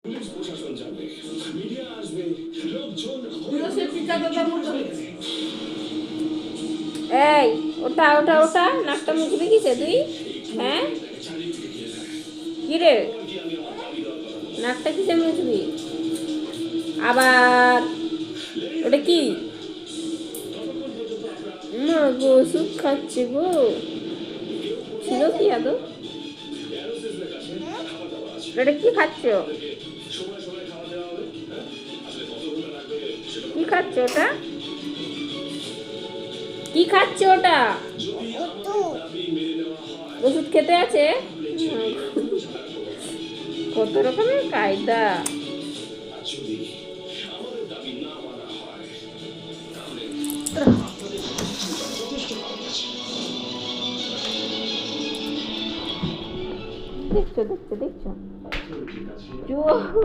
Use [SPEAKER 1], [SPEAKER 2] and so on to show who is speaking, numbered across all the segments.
[SPEAKER 1] Police প্রশাসন যাবে, media আসবে, লোকজন
[SPEAKER 2] এই ওটা ওটা ওটা নাকটা মুছবি কিসে তুই? হ্যাঁ কি রে, নাকটা কিসে মুছবি আবার? ওটা কি? মা গো, ওষুধ খাচ্ছে গো। ছিল কি আদৌ? ওটা কি খাচ্ছ? কি খাচ্ছ ওটা? কি খাচ্ছে ওটা? ওষুধ খেতে আছে? কত রকমের কায়দা। দেখছো দেখছো দেখছো চোখ।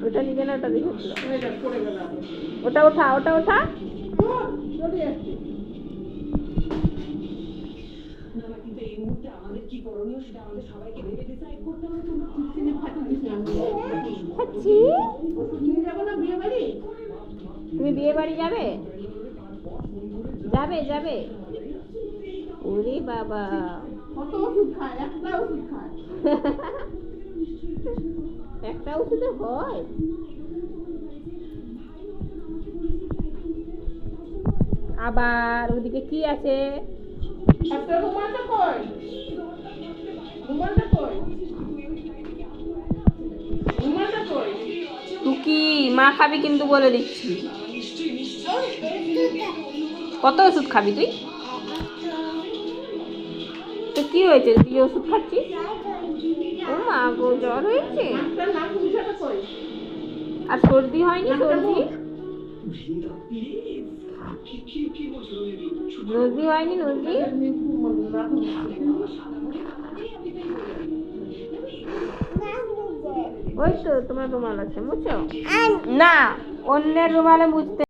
[SPEAKER 2] ওটা নিবে না, ওটা দেখেছিল। ওটা ওঠা, ওটা ওঠা। তুমি বিয়ে বাড়ি যাবে? যাবে যাবে? ওরে বাবা,
[SPEAKER 3] কত ওষুধ খায়, একটা ওষুধ খায়।
[SPEAKER 2] একটা ওষুধে হয়? আবার ওদিকে কি আছে?
[SPEAKER 3] একটা রুমালটা কই? রুমালটা কই? রুমালটা কই?
[SPEAKER 2] টুকি, মা খাবি কিন্তু বলে দিচ্ছি। কত ওষুধ খাবি তুই? তো কি হয়েছে, তুই ওষুধ খাচ্ছিস? ও মা গো, জ্বর হয়েছে?
[SPEAKER 3] একটা নাক মুছাটা কই?
[SPEAKER 2] আর সর্দি হয়নি? সর্দি নজদি হয়নি? নজদি ওই তো তোমার রুমাল আছে, মুছো না, অন্যের রুমালে মুছতে